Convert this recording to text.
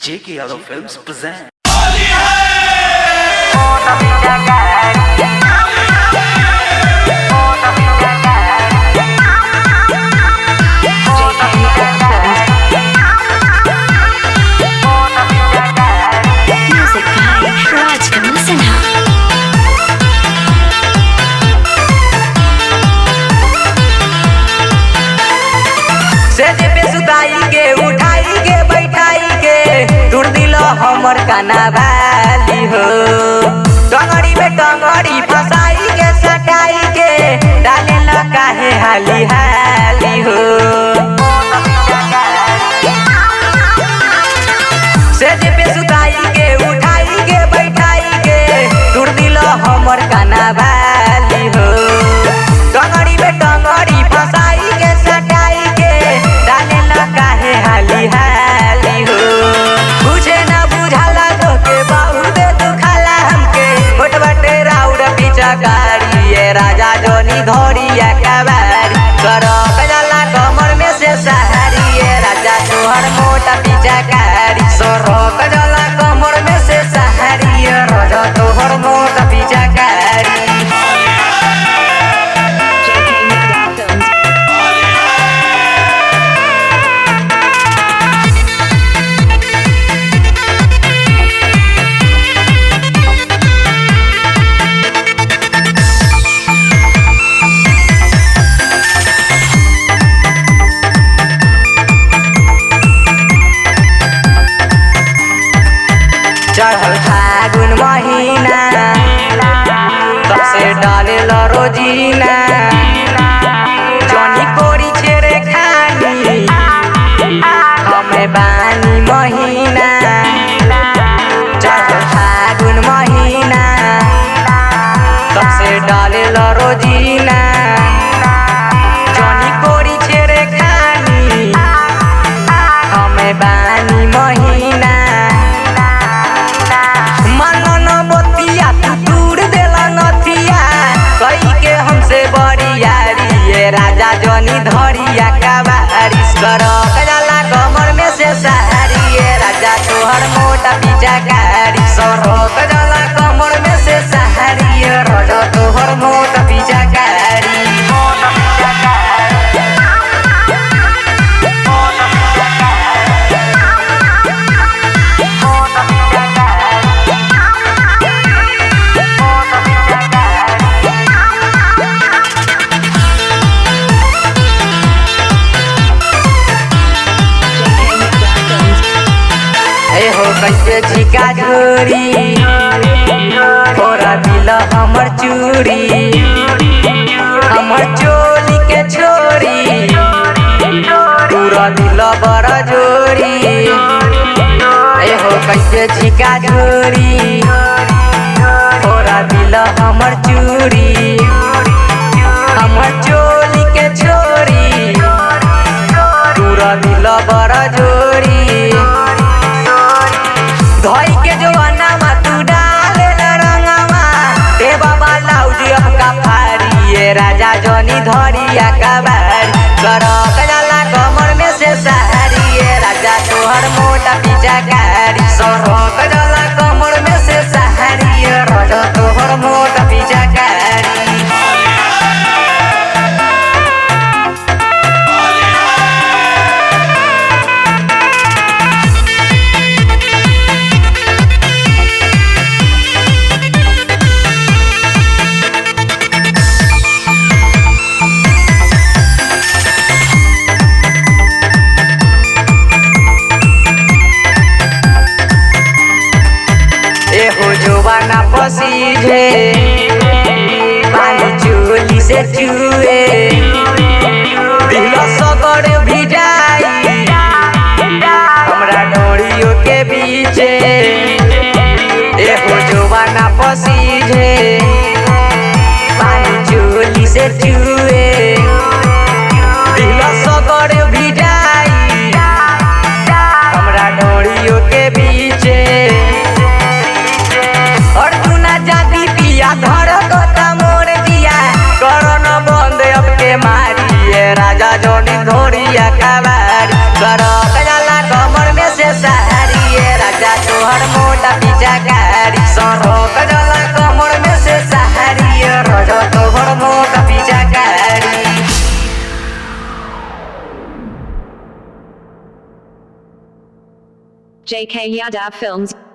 J.K. Yadav Films present. Music by Rajkamal Sinha. सेज पे सुताई के उठाई के बैठाई के तुड़ दिल हमर काना वाली हो। टंगड़ी में टंगड़ी फसाई के सटाई के डाले न काहे हाली हाली हो। सेज पे सुताई के उठाई के बैठाई के तुड़ दिल हमर काना वाली हो। टंगड़ी में टंगड़ी फसाई के सटाई के डाले न काहे हाली हाली हो। बुझे न बुझाला तो के बहुत दुखाला हमके होट बटे राउड पीछा गाड़ी ये राजा जोनी धोरिया कबारी करो कजला कमर में से सहारी ये राजा तोहर मोटा पीछा गाड़ी सरो कजला कमर में से सहारी ये राजा तोहर मोटा पीछा गाड़ी। चढ़ल फागुन महीना सबसे डाले रोजीना जनी कोरी छेड़े खानी हमें बानी महीना। चढ़ल फागुन महीना सबसे डाले रोजीना जनी कोरी छेड़े खानी हमें बानी महीना। राजा जोनी धोरिया कबारी करो कजला कमर में से सहारी ये राजा तोहर मोटा पीछा गाड़ी सरो कजला कमर में से सहारी ये राजा तोहर मोटा पीछा गाड़ी। कैसे झिका झोरी थोड़ा दिल हमर चूड़ी हमर चोली के छोरी पूरा दिल बड़ा जोरी। एहो कैसे झिका झोरी थोड़ा दिल हमर चूड़ी हमर चोली के छोरी पूरा दिल बड़ा जोरी। धोई के जवाना मा तू डाले रंगवा ते बाबा लाउजी हमका फाड़ी ये राजा जोनी धोरिया कबारी करो कजला कमर में से सहारी ये राजा तोहर मोटा पीछा गाड़ी सरो कजला कमर में से सहारी ये राजा तोहर मोटा पीछा गाड़ी। जोबाना पसीजे पानी चोली से चुए दिल सगर भी जाई हमरा डोरियों के बीचे। एहो जोबाना पसीजे पानी चोली से चुए दिल सगर भी जाई हमरा डोरियों के बीचे। धर गोता मोर दिया करो न बंद अब के मारी ये राजा जोनी धोरिया कबारी करो कजला कमर में से सहारी ये सरक जला कमर में से सहारी रजो तो भर मोट पीछा गाड़ी JK Yadav Films